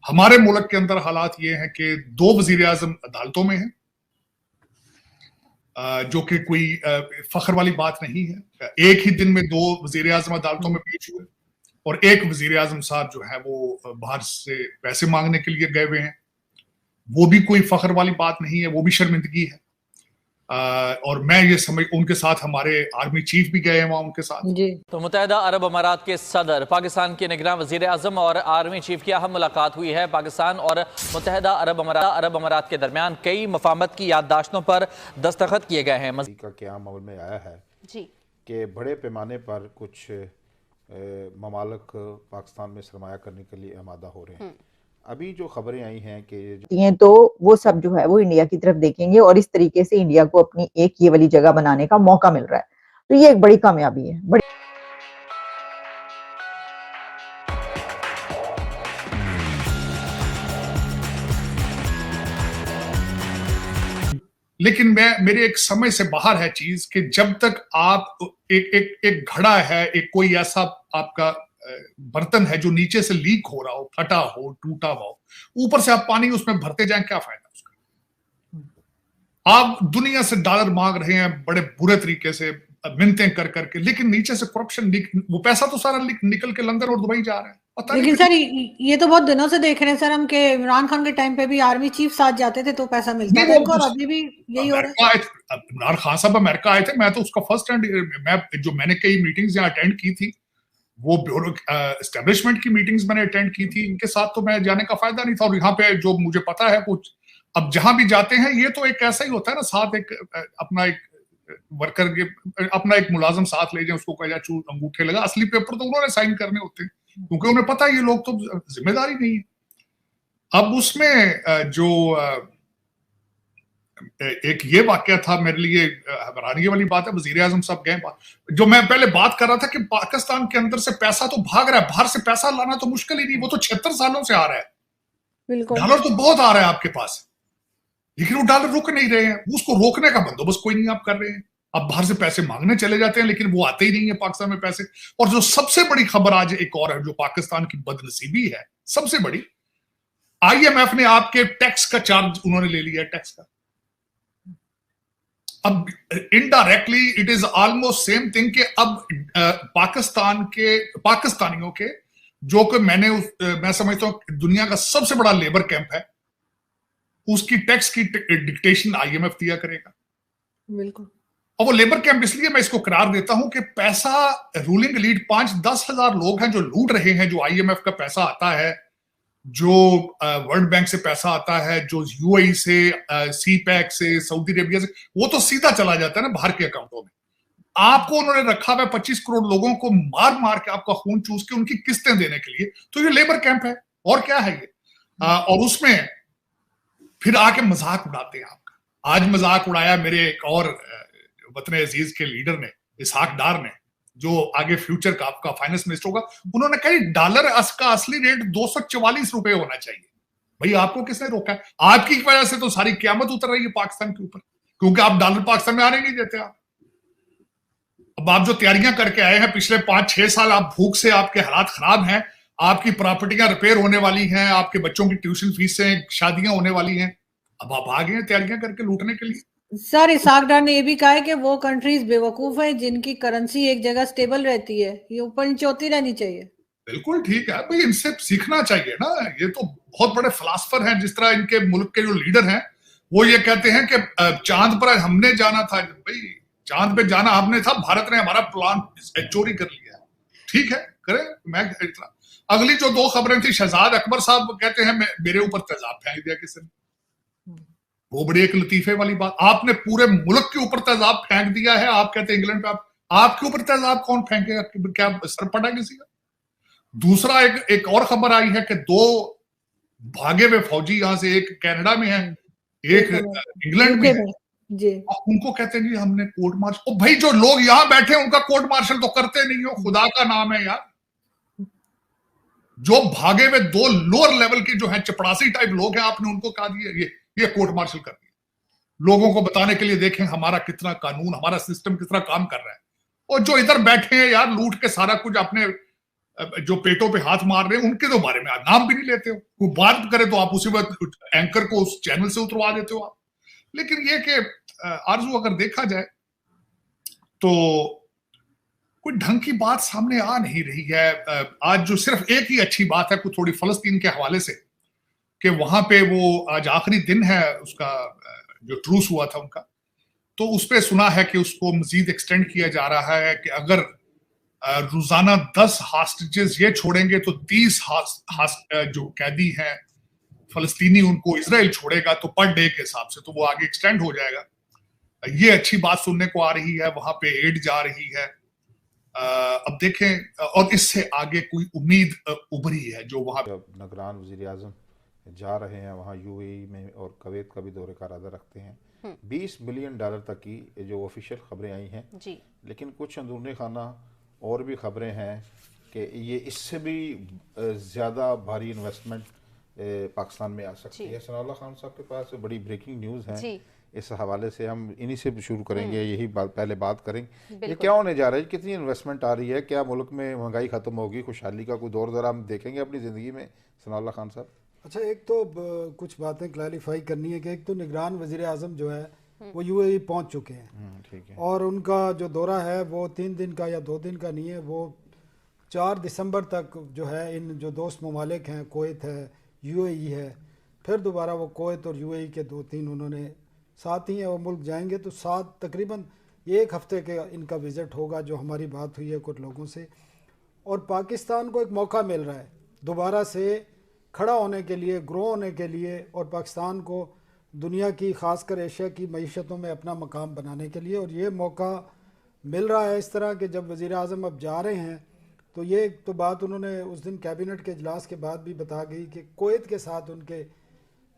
हमारे मुल्क के अंदर हालात ये हैं कि 2 वजीर आजम अदालतों में हैं, जो कि कोई फख्र वाली बात नहीं है। एक ही दिन में 2 वजीर आजम अदालतों में पेश हुए और एक वजीर आजम साहब जो है वो बाहर से पैसे मांगने के लिए गए हुए हैं। वो भी कोई फख्र वाली बात नहीं है, वो भी शर्मिंदगी है। और मैं ये समझ, उनके साथ हमारे आर्मी चीफ भी गए हैं वहां उनके साथ जी। तो मुत्तहिदा अरब अमारात के सदर, पाकिस्तान के निगरान वजीर आजम और आर्मी चीफ की अहम मुलाकात हुई है। पाकिस्तान और मुत्तहिदा अरब अमारात के दरमियान कई मफाहमत की याददाश्तों पर दस्तखत किए गए हैं। का क़याम अमल में आया है जी कि बड़े पैमाने पर कुछ ममालिक पाकिस्तान में सरमाया करने के लिए आमादा हो रहे हैं। अभी जो खबरें आई हैं कि तो वो सब जो है वो इंडिया की तरफ देखेंगे और इस तरीके से इंडिया को अपनी एक ये वाली जगह बनाने का मौका मिल रहा है, तो ये एक बड़ी कामयाबी है। बड़ी लेकिन मेरे एक समझ से बाहर है चीज कि जब तक आप एक घड़ा है, एक कोई ऐसा आपका बर्तन है जो नीचे से लीक हो रहा हो, फटा हो, टूटा हुआ हो, ऊपर से आप पानी उसमें भरते जाएं, क्या फायदा उसका। आप दुनिया से डॉलर मांग रहे हैं बड़े बुरे तरीके से, मिन्नतें कर करके, लेकिन नीचे से करप्शन, वो पैसा तो सारा निकल के लंदन और दुबई जा रहा है। लेकिन सर ये तो बहुत दिनों से देख रहे हैं सर हम कि इमरान खान के टाइम पे भी आर्मी चीफ साथ जाते थे तो पैसा मिलता था और अभी भी यही हो रहा है। इमरान खान साहब अमेरिका आए थे, मैं तो उसका फर्स्ट हैंड, मैंने कई मीटिंग्स यहाँ अटेंड की थी, वो ब्यूरो एस्टेब्लिशमेंट की मीटिंग्स मैंने अटेंड की थी, इनके साथ तो मैं जाने का फायदा नहीं था। और यहाँ पे जो मुझे पता है कुछ, अब जहां भी जाते हैं ये तो एक ऐसा ही होता है ना, साथ एक अपना एक वर्कर के, अपना एक मुलाजिम साथ ले जाए, उसको कहा जाए अंगूठे लगा, असली पेपर तो उन्होंने साइन करने होते हैं, क्योंकि उन्हें पता है ये लोग तो जिम्मेदारी नहीं है। अब उसमें जो एक ये वाकया था मेरे लिए हैरानी वाली बात है, वजीर आजम साहब गए, जो मैं पहले बात कर रहा था कि पाकिस्तान के अंदर से पैसा तो भाग रहा है, बाहर से पैसा लाना तो मुश्किल ही नहीं, वो तो 76 सालों से आ रहा है, डॉलर तो बहुत आ रहा है आपके पास, लेकिन वो डॉलर रुक नहीं रहे हैं, उसको रोकने का बंदोबस्त कोई नहीं आप कर रहे हैं। अब बाहर से पैसे मांगने चले जाते हैं, लेकिन वो आते ही नहीं है पाकिस्तान में पैसे। और जो सबसे बड़ी खबर आज एक और है, जो पाकिस्तान की बदनसीबी है सबसे बड़ी, IMF ने आपके टैक्स का चार्ज उन्होंने ले लिया, टैक्स का। अब indirectly it is almost same thing कि अब पाकिस्तानियों के, जो कि मैं समझता हूं दुनिया का सबसे बड़ा लेबर कैंप है, उसकी टैक्स की डिक्टेशन IMF दिया करेगा। बिल्कुल। और वो लेबर कैंप इसलिए मैं इसको करार देता हूं कि पैसा, रूलिंग एलीट 5-10 हजार लोग हैं जो लूट रहे हैं, जो IMF का पैसा आता है, जो वर्ल्ड बैंक से पैसा आता है, जो UAE से, CPEC से, सऊदी अरेबिया से, वो तो सीधा चला जाता है ना बाहर के अकाउंटों में। आपको उन्होंने रखा हुआ 25 करोड़ लोगों को मार मार के, आपका खून चूस के उनकी किस्तें देने के लिए, तो ये लेबर कैंप है, और क्या है ये। और उसमें फिर आके मजाक उड़ाते हैं आपका। आज मजाक उड़ाया मेरे एक और वतन अजीज के लीडर ने, इसहाक डार ने, जो आगे फ्यूचर का आपका फाइनेंस मिनिस्टर होगा, उन्होंने कहा डॉलर का असली रेट 244 रुपए होना चाहिए। भाई आपको किसने रोका है? आपकी वजह से तो सारी क्यामत उतर रही है पाकिस्तान के ऊपर, क्योंकि आप डॉलर पाकिस्तान में आने नहीं देते। आप अब आप जो तैयारियां करके आए हैं पिछले 5-6 साल, आप भूख से, आपके हालात खराब हैं, आपकी प्रॉपर्टियां रिपेयर होने वाली हैं, आपके बच्चों की ट्यूशन फीस से शादियां होने वाली हैं, अब आप आ गए हैं तैयारियां करके लूटने के लिए। सर इसहाक डार ने ये भी कहा है कि वो कंट्रीज बेवकूफ है जिनकी करेंसी एक जगह स्टेबल रहती है, ये ऊपर नीचे होती रहनी चाहिए। बिल्कुल ठीक है भाई, इनसे सीखना चाहिए ना, ये तो बहुत बड़े फिलासफर हैं। जिस तरह इनके मुल्क के जो लीडर हैं वो ये कहते हैं कि चांद पर हमने जाना था, भाई चांद पे जाना हमने था, भारत ने हमारा प्लान चोरी कर लिया। ठीक है, करे, मैं अगली जो 2 खबरें थी, शहजाद अकबर साहब कहते हैं मेरे ऊपर तेजाब फेंक दिया किसी ने, वो बड़ी एक लतीफे वाली बात। आपने पूरे मुल्क के ऊपर तेजाब फेंक दिया है, आप कहते हैं इंग्लैंड पे आपके ऊपर तेजाब कौन फेंकेगा, क्या सर पड़ा किसी का? दूसरा एक और खबर आई है कि 2 भागे हुए फौजी यहां से, एक कनाडा में है, एक इंग्लैंड में है, जी। उनको कहते हैं जी हमने कोर्ट मार्शल। भाई जो लोग यहां बैठे हैं उनका कोर्ट मार्शल तो करते नहीं हो, खुदा का नाम है यार। जो भागे हुए 2 लोअर लेवल के जो है चपड़ासी टाइप लोग हैं, आपने उनको कहा दिया ये कोर्ट मार्शल कर दिया, लोगों को बताने के लिए देखें हमारा कितना कानून, हमारा सिस्टम कितना काम कर रहा है। और जो इधर बैठे हैं यार, लूट के सारा कुछ अपने जो पेटों पे हाथ मार रहे हैं उनके तो बारे में आप नाम भी नहीं लेते हो। वो बात करे तो आप उसी वक्त एंकर को उस चैनल से उतरवा देते हो आप। लेकिन ये कि आरजू अगर देखा जाए तो कोई ढंग की बात सामने आ नहीं रही है। आज जो सिर्फ एक ही अच्छी बात है कुछ थोड़ी फलस्तीन के हवाले से कि वहां पे वो आज आखिरी दिन है उसका जो ट्रूस हुआ था उनका, तो उस पे सुना है कि उसको मजीद एक्सटेंड किया जा रहा है कि अगर रोजाना 10 हॉस्टेजेस ये छोड़ेंगे तो 30 जो कैदी हैं फलस्तीनी उनको इजराइल छोड़ेगा, तो पर डे के हिसाब से तो वो आगे एक्सटेंड हो जाएगा। ये अच्छी बात सुनने को आ रही है। वहां पे एड जा रही है। अब देखें और इससे आगे कोई उम्मीद उभरी है जो वहां निगरान वजीर आजम जा रहे हैं वहाँ यूएई में और कुवैत का भी दौरे का इरादा रखते हैं। 20 मिलियन डॉलर तक की जो ऑफिशियल खबरें आई हैं जी, लेकिन कुछ अंदरूनी खाना और भी खबरें हैं कि ये इससे भी ज़्यादा भारी इन्वेस्टमेंट पाकिस्तान में आ सकती है। सनाउल्लाह खान साहब के पास बड़ी ब्रेकिंग न्यूज़ है, इस हवाले से हम इन्हीं से शुरू करेंगे, यही पहले बात करेंगे। ये क्या होने जा रहा है, कितनी इन्वेस्टमेंट आ रही है, क्या मुल्क में महंगाई ख़त्म होगी, खुशहाली का कोई दौर दौरा हम देखेंगे अपनी ज़िंदगी में? सनाउल्लाह खान साहब। अच्छा, एक तो कुछ बातें क्लैरिफाई करनी है कि एक तो निगरान वज़ीर आज़म जो है वो यूएई पहुंच चुके हैं, ठीक है, और उनका जो दौरा है वो 3 दिन का या 2 दिन का नहीं है, वो 4 दिसंबर तक जो है इन जो दोस्त ममालिक हैं, कुवैत है, यूएई है, फिर दोबारा वो कुवैत और यूएई के 2-3 उन्होंने साथ ही है वो मुल्क जाएंगे, तो 7 तकरीबन 1 हफ्ते के इनका विज़िट होगा जो हमारी बात हुई है कुछ लोगों से। और पाकिस्तान को एक मौका मिल रहा है दोबारा से खड़ा होने के लिए, ग्रो होने के लिए, और पाकिस्तान को दुनिया की ख़ासकर एशिया की मईशतों में अपना मकाम बनाने के लिए। और ये मौका मिल रहा है इस तरह कि जब वज़ीर आज़म अब जा रहे हैं तो ये तो बात उन्होंने उस दिन कैबिनेट के इजलास के बाद भी बता गई कि कुवैत के साथ उनके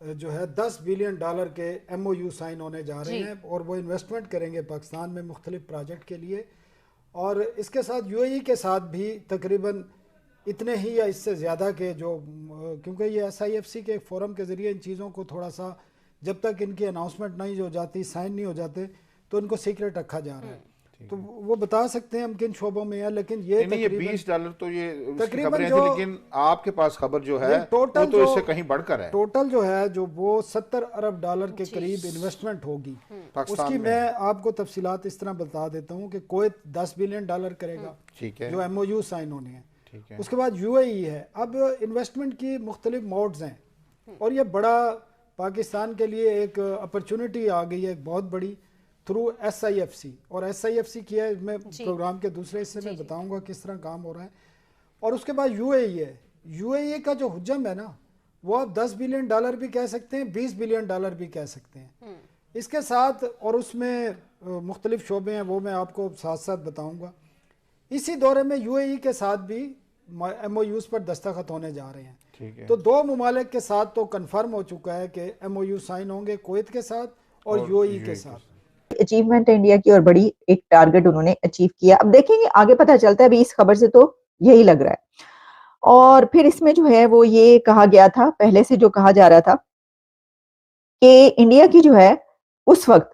जो है $10 बिलियन के MOU साइन होने जा रहे हैं और वो इन्वेस्टमेंट करेंगे पाकिस्तान में मुख्तलिफ प्रोजेक्ट के लिए। और इसके साथ यूएई के साथ भी तकरीबन इतने ही या इससे ज़्यादा के जो, क्योंकि ये SIFC के फोरम के ज़रिए इन चीज़ों को थोड़ा सा जब तक इनकी अनाउंसमेंट नहीं हो जाती, साइन नहीं हो जाते, तो इनको सीक्रेट रखा जा रहा है। तो वो बता सकते हैं हम किन शोबों में है, लेकिन ये $20 तो ये तकरीबन जो, लेकिन आपके पास खबर जो है टोटल तो इससे कहीं बढ़कर है, टोटल जो है जो वो $70 अरब के करीब इन्वेस्टमेंट होगी। उसकी मैं आपको तफसीलात इस तरह बता देता हूँ कि कुवैत $10 बिलियन करेगा, ठीक है, जो MOU साइन होने हैं। उसके बाद यूएई है। अब इन्वेस्टमेंट की मुख्तलिफ मोड्स हैं और ये बड़ा पाकिस्तान के लिए एक अपॉर्चुनिटी आ गई है, एक बहुत बड़ी, थ्रू SIFC। और SIFC किया है, मैं प्रोग्राम के दूसरे हिस्से में बताऊंगा किस तरह काम हो रहा है। और उसके बाद यूएई है। यूएई का जो हुज्जम है ना, वो आप $10 बिलियन भी कह सकते हैं, $20 बिलियन भी कह सकते हैं इसके साथ, और उसमें मुख्तलिफ शोबे हैं, वो मैं आपको साथ साथ बताऊँगा। इसी दौरे में यूएई के साथ भी MOUs पर दस्तखत होने जा रहे हैं, ठीक है। तो 2 ममालिक के साथ तो कंफर्म हो चुका है कि MOU साइन होंगे, कुवैत के साथ और यूएई के साथ। अचीवमेंट है इंडिया की और बड़ी एक टारगेट उन्होंने अचीव किया। अब देखेंगे आगे पता चलता है, अभी इस खबर से तो यही लग रहा है। और फिर इसमें जो है वो ये कहा गया था, पहले से जो कहा जा रहा था कि इंडिया की जो है उस वक्त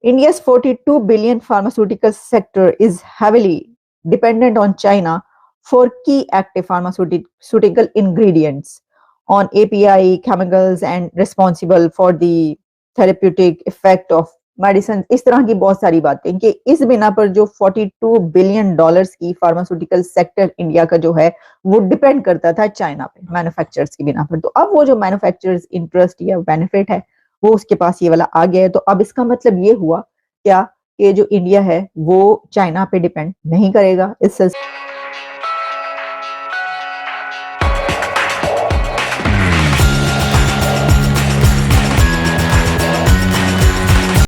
India's $42 billion pharmaceutical sector is heavily dependent on China for key active pharmaceutical ingredients on API, chemicals, and responsible for the therapeutic effect of medicine. इस तरह की बहुत सारी बातें कि इस बिना पर जो $42 बिलियन की फार्मास्यूटिकल सेक्टर इंडिया का जो है वो डिपेंड करता था चाइना पे मैन्युफैक्चरर्स की बिना पर। तो अब वो जो मैन्युफैक्चरर्स इंटरेस्ट या बेनिफिट है वो उसके पास ये वाला आ गया है। तो अब इसका मतलब ये हुआ क्या कि जो इंडिया है वो चाइना पे डिपेंड नहीं करेगा। इससे